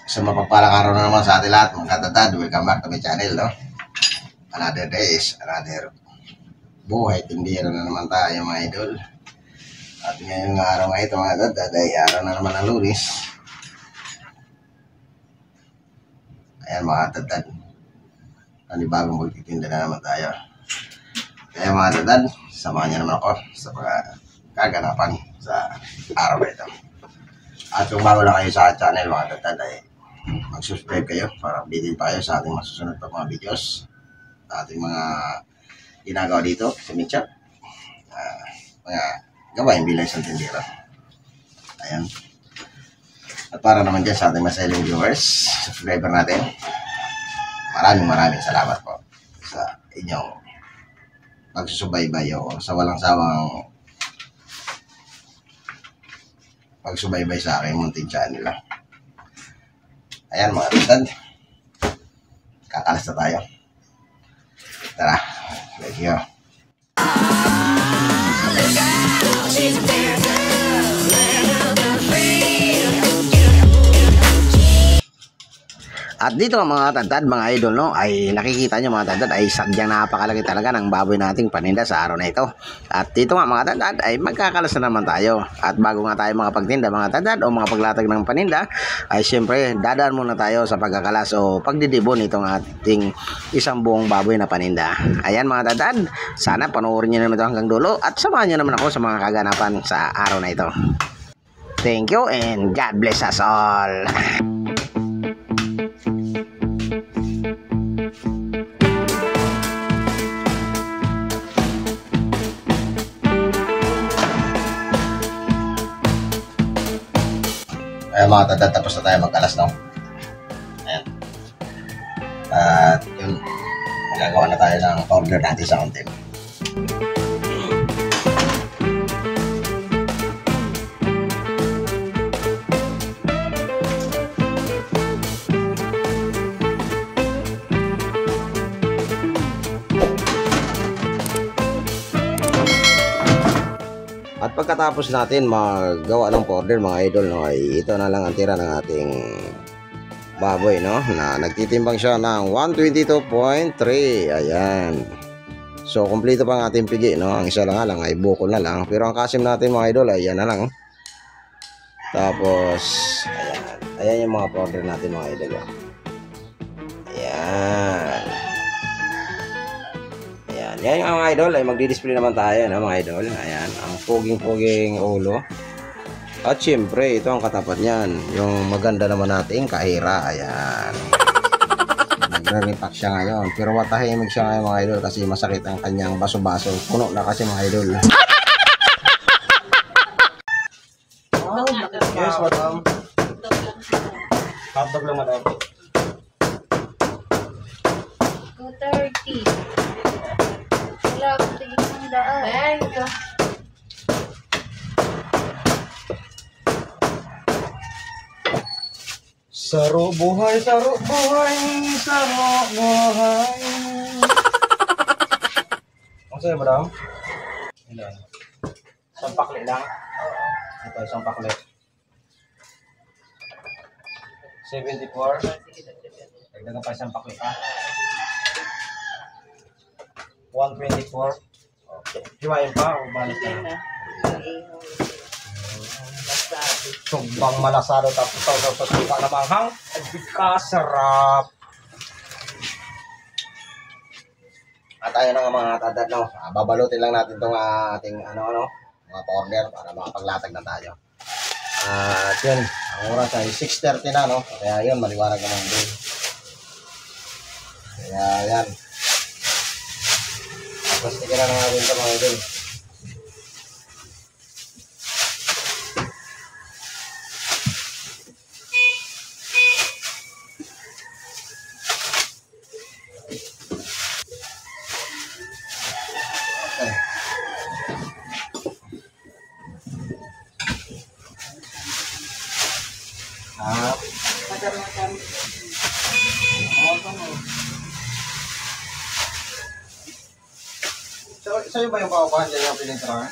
Sa mapagpalang araw na naman sa ating lahat, mga katatad, welcome back to my channel, no? Another days, another buhay, tindira na naman tayo, mga idol. At ngayong araw nga ito, mga katatad, ay araw na naman ng Lunes. Ayan, mga katatad, panibagong magtitinda na naman tayo. Kaya mga katatad, samahan niyo naman ako sa kaganapan sa araw na ito. At kung bago lang kayo sa channel, mga katatad, ay mag-subscribe kayo para updated pa kayo sa ating masusunod pa mga videos, ating mga ginagawa dito sa Mitchell, mga gawain bilang isang tindera. Ayan. At para naman dyan sa ating masaling viewers, subscriber natin, maraming salamat po sa inyong pagsusubaybay o sa walang sawang pagsubaybay sa aking munting channel. Ayan mga katatad, kakalas na tayo. Tara, let's go. At dito mga katatad, mga idol, no, ay nakikita nyo mga katatad, ay sadyang napakalaki talaga ng baboy nating paninda sa araw na ito. At dito nga mga katatad, ay magkakalas na naman tayo. At bago nga tayo mga pagtinda mga katatad o mga paglatag ng paninda, ay siyempre dadaan muna tayo sa pagkakalas o pagdidibon itong ating isang buong baboy na paninda. Ayan mga katatad, sana panoorin nyo naman ito hanggang dulo at samahan nyo naman ako sa mga kaganapan sa araw na ito. Thank you and God bless us all. Ayan mga katatad, tapos na tayo magkalas, no? Ayan. At yun, magagawa na tayo ng order natin sa content. At pagkatapos natin maggawa ng order mga idol, no, ay ito na lang ang tira ng ating baboy, no, na nagtitimbang siya ng 122.3. Ayan. So kumpleto pa ang ating pigi, no. Ang isa lang ay bukol na lang. Pero ang kasim natin mga idol ay yan na lang. Tapos ayan. Ayan yung mga order natin mga idol. Ayan. Yan yung mga idol ay magdi-display naman tayo, no, mga idol. Ayan, ang puging-puging ulo. At syempre, ito ang katapat niyan. Yung maganda naman nating kahira. Ayan. Nagre-repack siya ngayon. Pero watahimik siya ngayon mga idol kasi masakit ang kanyang baso-baso. Puno na kasi mga idol. Yes, madam. Hotdog lang, madam. 230. Wala akong tigil ng daan. Ayan ka. Saro buhay, saro buhay, saro buhay. Ang sa'yo, madam? Ilan? Isang pakli lang? Ito, isang pakli. 74. Dagdagan pa isang pakli pa. 124. Okay. Hiwain pa o balas na? Sumbang malasado tapos sa suka na manghang. Kasarap. At tayo na nga mga tatad, no. Babalutin lang natin itong ating mga order para makapaglatag na tayo. At yun, ang oras ay 6:30 na, no. Kaya yun, maliwanag naman din. Kaya yan. Tapos tignan na natin ito mga idol. Sa'yo ba yung paupahan dyan yung pinintrahan?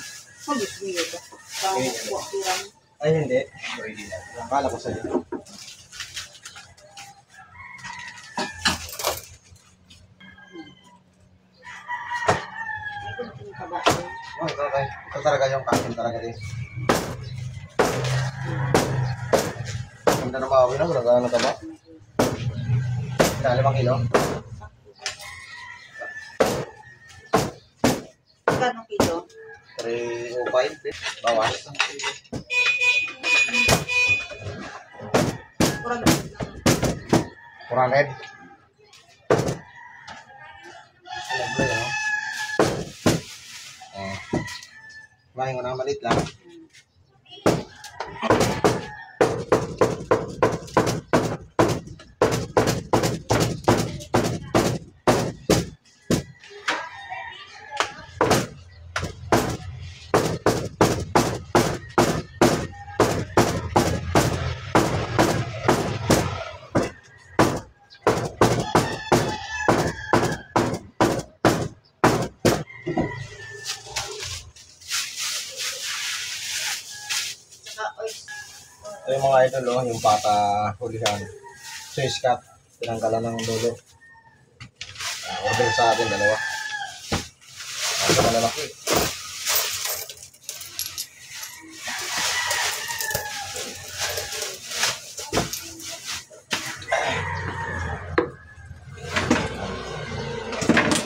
Ay, hindi. Akala ko sa'yo. talaga yung kakin talaga din. Ganda na bawi na, gano'n ka ba? 5 kilo. Gano'ng kilo? 305, bawas. Kurang 400. Kumain ko na malit lang. Ito yung mga idol, oh, yung pata hulihan. Swiss cut, tinanggalan ng dulo. Order sa atin, 2. Ito na lalaki.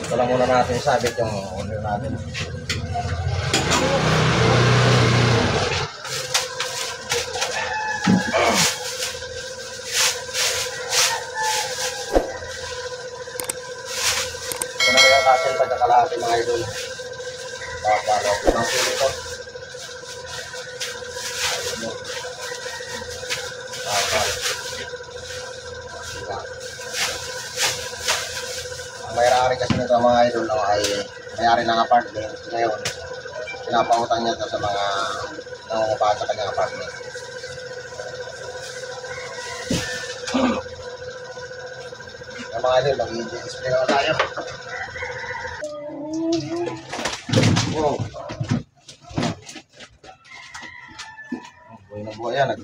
Ito lang muna natin sabit yung order natin. Kasel pagkakalahati mga idol. Papalo ko ng sili ko. Ang mayari kasi nito mga idol no, ay mayari ng apartment. Ngayon, pinapautang niya ito sa mga nangungupahan sa kanyang apartment. Yung mga idol, mag-i-display naman tayo. Wow. Buhay na buhay yan.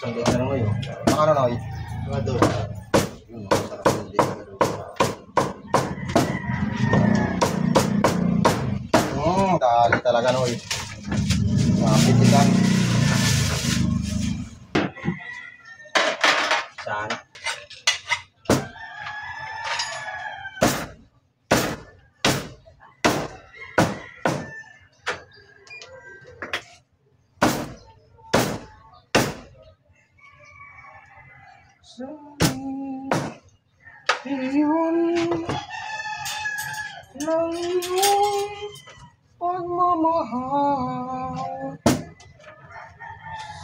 Sundin ka naman yun. Ano na yun? Mga doon. Yun, sarap sundin ka doon. Dali talaga no yun. Mapitikan. Saan? Iyon ng iyong pagmamahal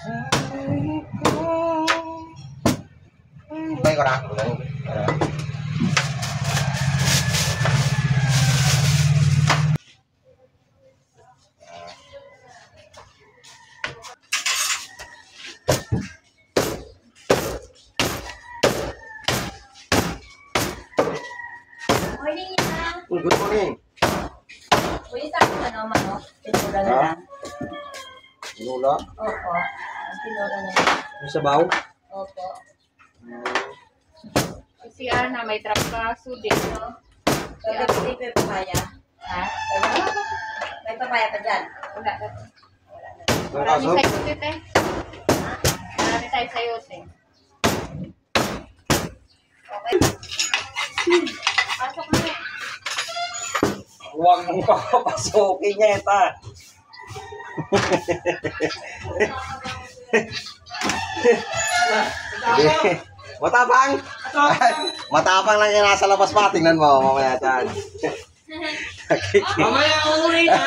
sa ikaw. Baik ko na. Morning na. Good morning. Pwede sa akin ano, mano? Tinura na lang. Lula. Opo. Tinura na lang. May sabaw? Opo. Si Ana, may trapkaso din, no? Kaya pwede pa yung papaya. Ha? May papaya pa dyan. Wala na. Marami Marami sa'yo, tete. Marami tayo sa'yo, te. Okay. Pasok mo. Huwag mong papapasukin niya ito. Matapang! Matapang lang yung nasa labas pa. Tingnan mo, mamaya dyan. Mamaya uuwi na.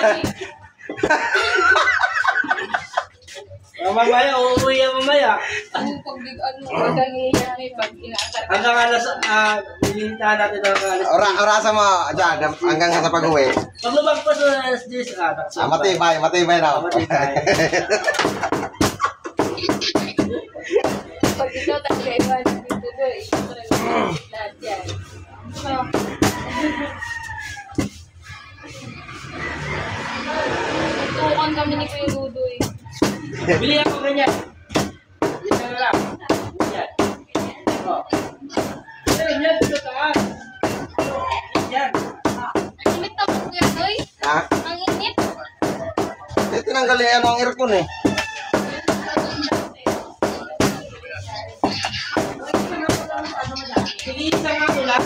Mamaya uuwi yan mamaya. Ano pag nangyayari pag inaasar ka? Hanggang alas, nilintahan natin ng alas. Orasa mo dyan, hanggang sa pag-uwi. Paglubag pa sa alas 10, Matibay na. matibay. Pag ikaw talaga iwan dito doon, lahat yan. So, tukan kami ni Kuya Dudoy. Bili ako ganyan. Yan na lang. Yan. Oh. Yan, dito taas. Yan. Ang init na po, Kuya Dudoy. Ha? Ang init. Ito tinanggal eh, ano ang aircon eh. Sige, isa nga ko lang.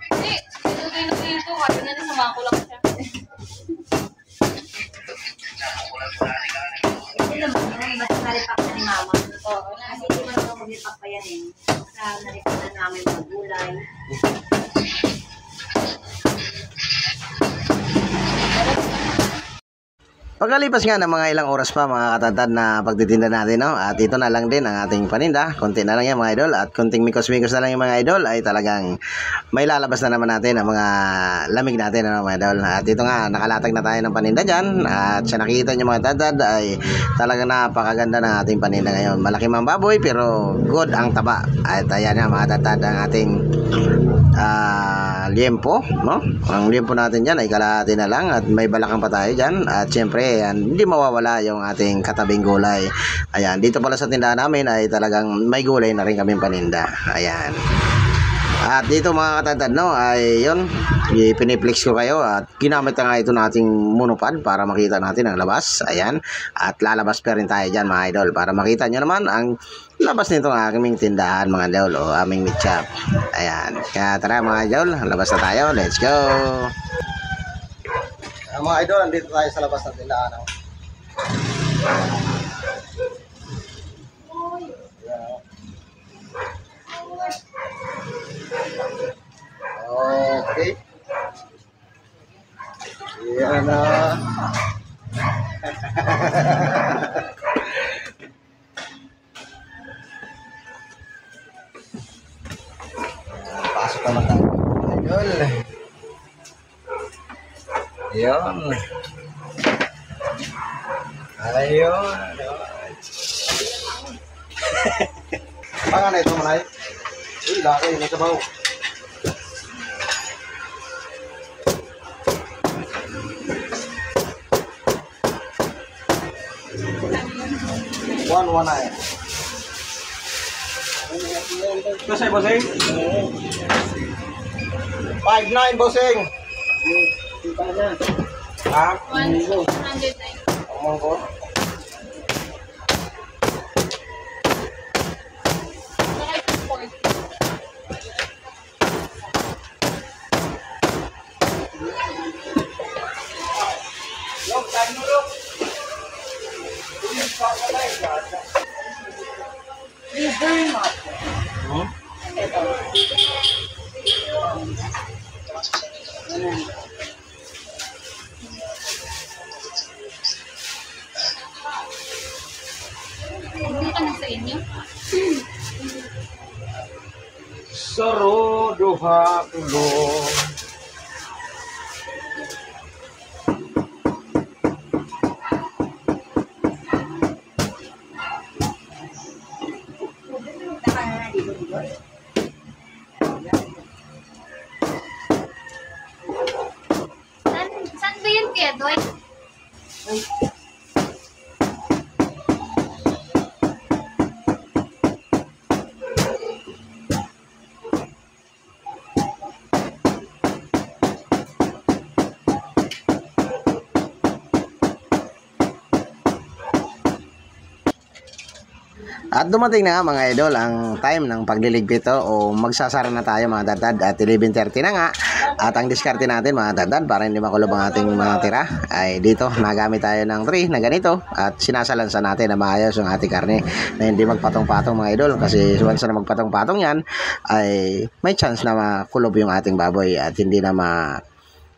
Hindi, dito. Kasi nga nasama ko lang siya. Hindi naman, basta naripak na ni mama. Oo, kasi hindi man ako maglipak pa yan eh. Basta naripak na namin mga gulay. Pagkalipas nga ng mga ilang oras pa mga katatad na pagtitinda natin, no? At ito na lang din ang ating paninda. Konti na lang yan mga idol. At konting mikos-mikos na lang yung mga idol ay talagang may lalabas na naman natin ang mga lamig natin, no, mga idol. At ito nga, nakalatag na tayo ng paninda dyan. At sa nakikita nyo mga katatad ay talagang napakaganda ng ating paninda ngayon. Malaki mang baboy pero good ang taba. At ayan nga mga katatad ang ating liempo, no? Ang liempo natin dyan ay kalahati na lang at may balakang pa tayo dyan. At syempre ayan, hindi mawawala yung ating katabing gulay. Ayan, dito pala sa tindahan namin ay talagang may gulay na rin kaming paninda. Ayan. At dito mga katatad, no, ay yun, piniplex ko kayo at ginamit na nga ito nating monopod para makita natin ang labas. Ayan, at lalabas pa rin tayo dyan mga idol para makita nyo naman ang labas nito ng aming tindahan mga idol o aming meat shop. Ayan, kaya tara mga idol, labas na tayo, let's go. Mga idol, andito tayo sa labas ng tindahan. Okay. Yan na. Pasok naman tayo. Idol. Ayun. Ayun. Baka na ito manay. Uy, laki. Nasa baho. One ay. Kasi, bossing? 5-9, bossing. Ha? 109. Omong ko. Hindi ka na sa inyo. Saro, duha, tulo. Saan ba yun kaya, Doy? At dumating na nga mga idol ang time ng pagliligpit o magsasara na tayo mga dadad at 11:30 na nga. At ang diskarte natin mga dadad para hindi makulob ang ating mga tira ay dito nagamit tayo ng tray na ganito at sinasalansa natin na maayos yung ating karne na hindi magpatong-patong mga idol kasi once na magpatong-patong yan ay may chance na makulob yung ating baboy at hindi na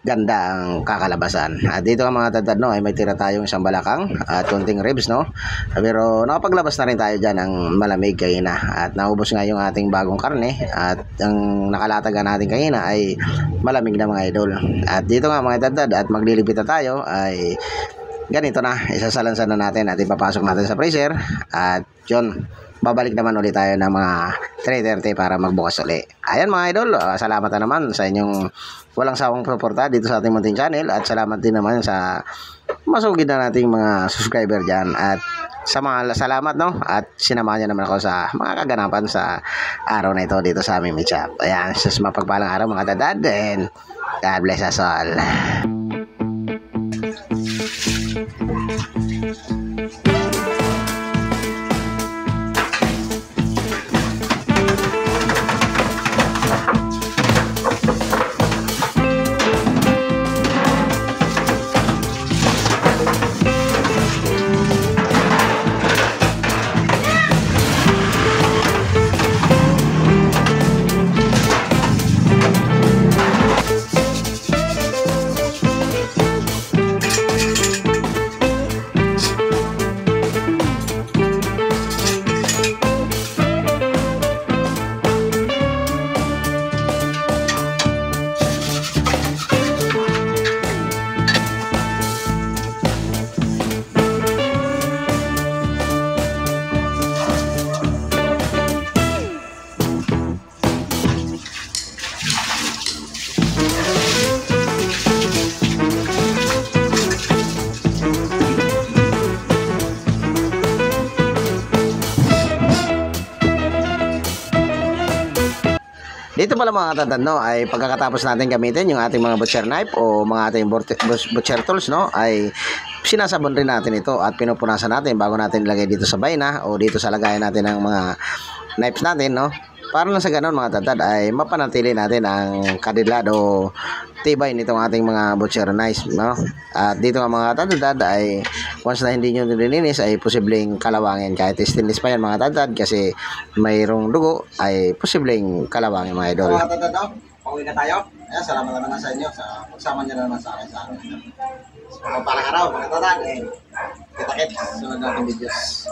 ganda ang kakalabasan. At dito ang mga tatad, no, ay may tira tayong isang balakang at konting ribs, no. Pero nakapaglabas na rin tayo dyan ng malamig kanina at naubos nga yung ating bagong karne at ang nakalatagan natin kanina ay malamig na mga idol. At dito nga mga tatad at maglilipit na tayo ay ganito na, isasalansan na natin at ipapasok natin sa freezer at yun, babalik naman ulit tayo ng mga 3:30 para magbukas ulit. Ayan mga idol, salamat na naman sa inyong walang sawang suporta dito sa ating munting channel at salamat din naman sa masugid na nating mga subscriber dyan at salamat, no? At sinamahan niya naman ako sa mga kaganapan sa araw na ito dito sa aming meet up. Ayan, sus mapagpalang araw mga dadad, and God bless us all. Dito pala mga tatad, no, ay pagkatapos natin gamitin yung ating mga butcher knife o mga ating butcher tools, no, ay sinasabon rin natin ito at pinupunasan natin bago natin ilagay dito sa bayna o dito sa lagayan natin ng mga knives natin, no. Para lang sa ganun mga tatad ay mapanatili natin ang kadilad o tibay nitong ating mga butcher knives, no. At dito nga mga tatad ay once na hindi nyo nilinis ay posibleng kalawangin kahit stainless pa yan mga tatad kasi mayroong dugo ay posibleng kalawangin mga idol. Mga tatad, no, pauwi na tayo. Ayan, salamat naman sa inyo sa pagsama nyo naman sa akin sa araw. So, palang araw mga tatad, kita-kits sunod natin videos.